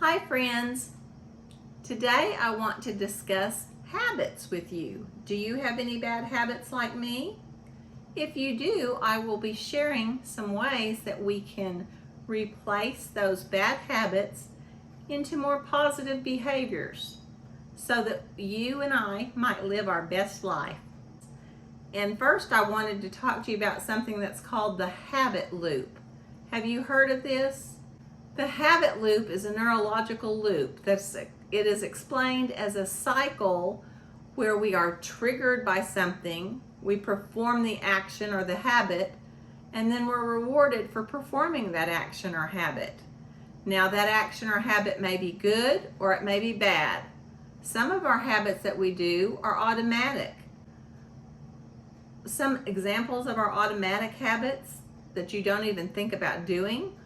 Hi friends, today I want to discuss habits with you. Do you have any bad habits like me? If you do, I will be sharing some ways that we can replace those bad habits into more positive behaviors so that you and I might live our best life. And first I wanted to talk to you about something that's called the habit loop. Have you heard of this? The habit loop is a neurological loop. It is explained as a cycle where we are triggered by something, we perform the action or the habit, and then we're rewarded for performing that action or habit. Now that action or habit may be good or it may be bad. Some of our habits that we do are automatic. Some examples of our automatic habits that you don't even think about doing: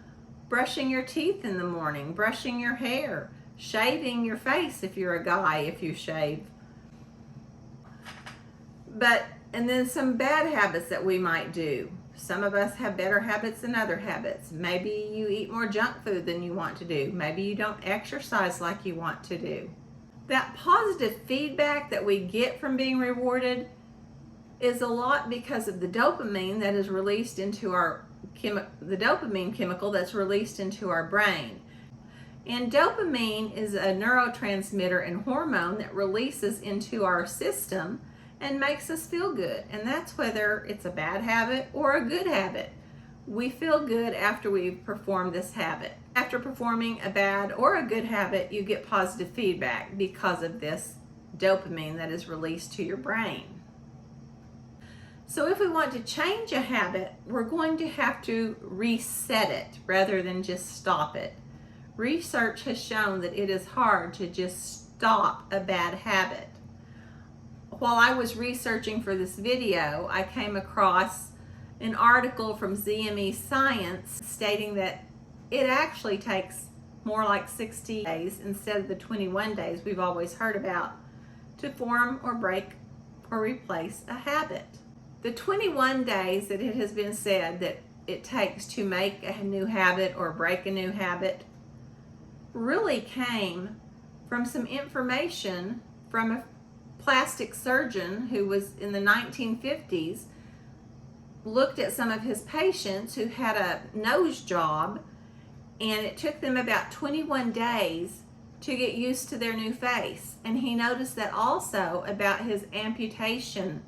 brushing your teeth in the morning, brushing your hair, shaving your face if you're a guy, if you shave. And then some bad habits that we might do. Some of us have better habits than other habits. Maybe you eat more junk food than you want to do. Maybe you don't exercise like you want to do. That positive feedback that we get from being rewarded is a lot because of the dopamine that is released into the dopamine chemical that's released into our brain. And dopamine is a neurotransmitter and hormone that releases into our system and makes us feel good. And that's whether it's a bad habit or a good habit. We feel good after we've performed this habit. After performing a bad or a good habit, you get positive feedback because of this dopamine that is released to your brain. So if we want to change a habit, we're going to have to reset it rather than just stop it. Research has shown that it is hard to just stop a bad habit. While I was researching for this video, I came across an article from ZME Science stating that it actually takes more like 60 days instead of the 21 days we've always heard about to form or break or replace a habit. The 21 days that it has been said that it takes to make a new habit or break a new habit really came from some information from a plastic surgeon who was in the 1950s, looked at some of his patients who had a nose job, and it took them about 21 days to get used to their new face. And he noticed that also about his amputation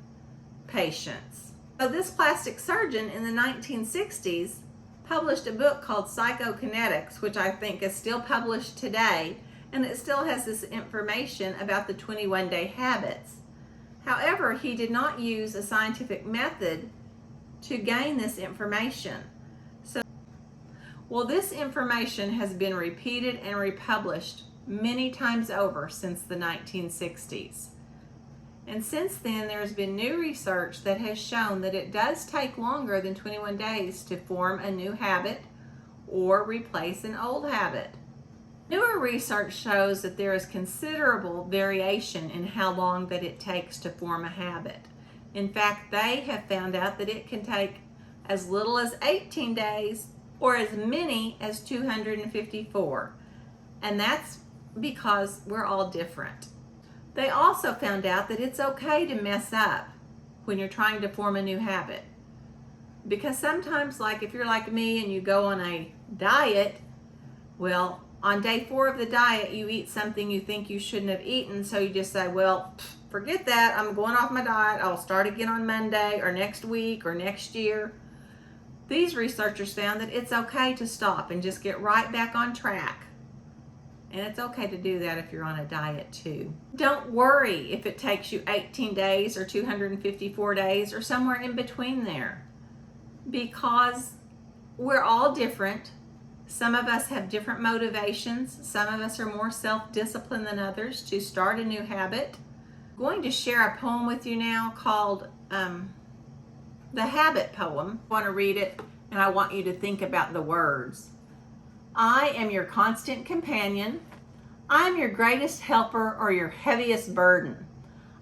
patients. So this plastic surgeon in the 1960s published a book called Psychokinetics, which I think is still published today, and it still has this information about the 21-day habits. However, he did not use a scientific method to gain this information. Well, this information has been repeated and republished many times over since the 1960s. And since then, there's been new research that has shown that it does take longer than 21 days to form a new habit or replace an old habit. Newer research shows that there is considerable variation in how long that it takes to form a habit. In fact, they have found out that it can take as little as 18 days or as many as 254. And that's because we're all different. They also found out that it's okay to mess up when you're trying to form a new habit. Because sometimes, like if you're like me and you go on a diet, well, on day 4 of the diet, you eat something you think you shouldn't have eaten, so you just say, well, forget that, I'm going off my diet, I'll start again on Monday or next week or next year. These researchers found that it's okay to stop and just get right back on track. And it's okay to do that if you're on a diet too. Don't worry if it takes you 18 days or 254 days or somewhere in between there, because we're all different. Some of us have different motivations. Some of us are more self-disciplined than others to start a new habit. I'm going to share a poem with you now called The Habit Poem. I want to read it, and I want you to think about the words. I am your constant companion. I'm your greatest helper or your heaviest burden.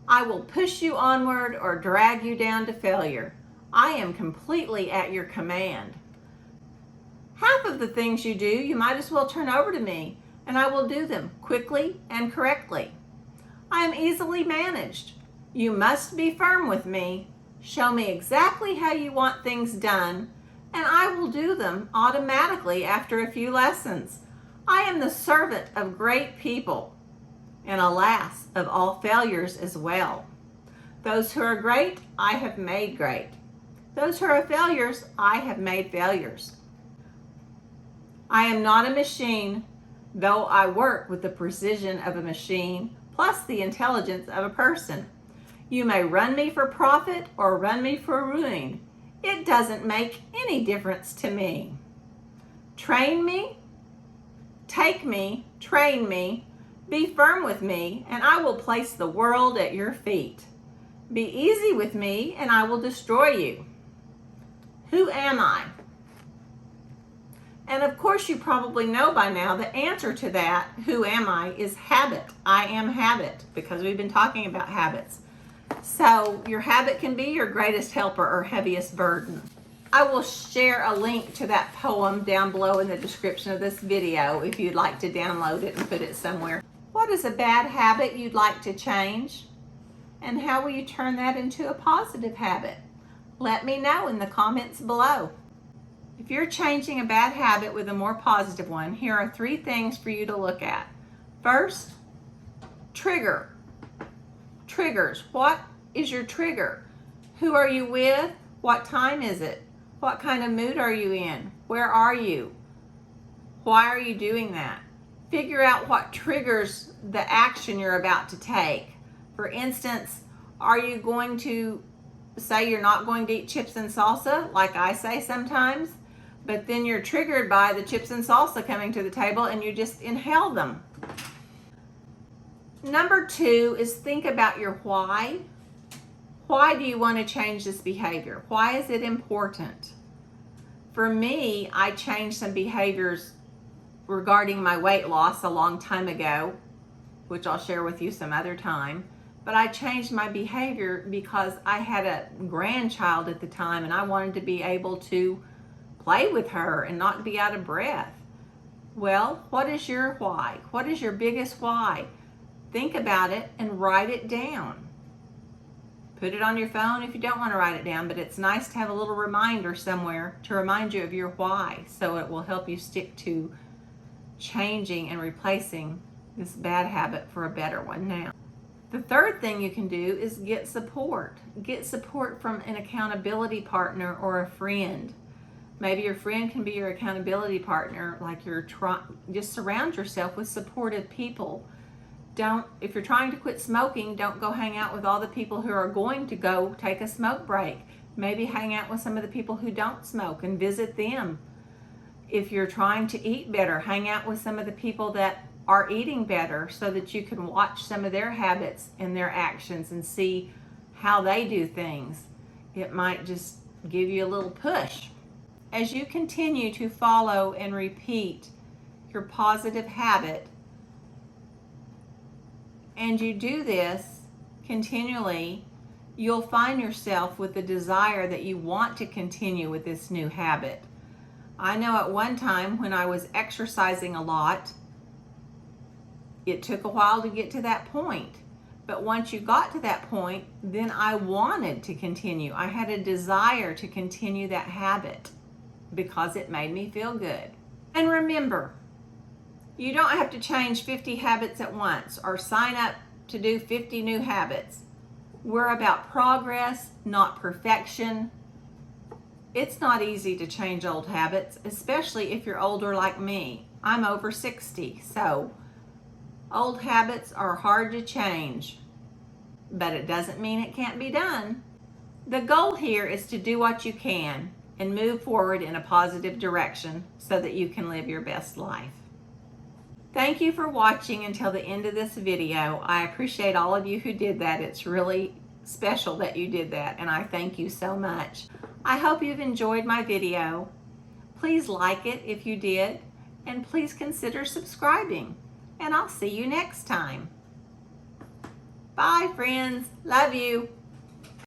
I will push you onward or drag you down to failure. I am completely at your command. Half of the things you do, you might as well turn over to me. and I will do them quickly and correctly. I am easily managed. You must be firm with me. Show me exactly how you want things done, and I will do them automatically after a few lessons. I am the servant of great people, and alas, of all failures as well. Those who are great, I have made great. Those who are failures, I have made failures. I am not a machine, though I work with the precision of a machine, plus the intelligence of a person. You may run me for profit or run me for ruin. It doesn't make any difference to me. Train me, take me, train me, be firm with me, and I will place the world at your feet. Be easy with me, and I will destroy you. Who am I? And of course, you probably know by now the answer to that, who am I, is habit. I am habit, because we've been talking about habits. So your habit can be your greatest helper or heaviest burden. I will share a link to that poem down below in the description of this video if you'd like to download it and put it somewhere. What is a bad habit you'd like to change? And how will you turn that into a positive habit? Let me know in the comments below. If you're changing a bad habit with a more positive one, here are 3 things for you to look at. First, trigger. Triggers. What is your trigger? Who are you with? What time is it? What kind of mood are you in? Where are you? Why are you doing that? Figure out what triggers the action you're about to take. For instance, are you going to say you're not going to eat chips and salsa, like I say sometimes, but then you're triggered by the chips and salsa coming to the table and you just inhale them? Number 2 is think about your why. Why do you want to change this behavior? Why is it important? For me, I changed some behaviors regarding my weight loss a long time ago, which I'll share with you some other time. But I changed my behavior because I had a grandchild at the time and I wanted to be able to play with her and not be out of breath. Well, what is your why? What is your biggest why? Think about it and write it down. Put it on your phone if you don't want to write it down, but it's nice to have a little reminder somewhere to remind you of your why, so it will help you stick to changing and replacing this bad habit for a better one now. The third thing you can do is get support. Get support from an accountability partner or a friend. Maybe your friend can be your accountability partner, like just surround yourself with supportive people. If you're trying to quit smoking, don't go hang out with all the people who are going to go take a smoke break. Maybe hang out with some of the people who don't smoke and visit them. If you're trying to eat better, hang out with some of the people that are eating better so that you can watch some of their habits and their actions and see how they do things. It might just give you a little push. As you continue to follow and repeat your positive habit, and you do this continually, you'll find yourself with the desire that you want to continue with this new habit. I know at one time when I was exercising a lot, it took a while to get to that point. But once you got to that point, then I wanted to continue. I had a desire to continue that habit because it made me feel good. And remember, you don't have to change 50 habits at once or sign up to do 50 new habits. We're about progress, not perfection. It's not easy to change old habits, especially if you're older like me. I'm over 60, so old habits are hard to change, but it doesn't mean it can't be done. The goal here is to do what you can and move forward in a positive direction so that you can live your best life. Thank you for watching until the end of this video. I appreciate all of you who did that. It's really special that you did that, and I thank you so much. I hope you've enjoyed my video. Please like it if you did, and please consider subscribing. And I'll see you next time. Bye, friends. Love you.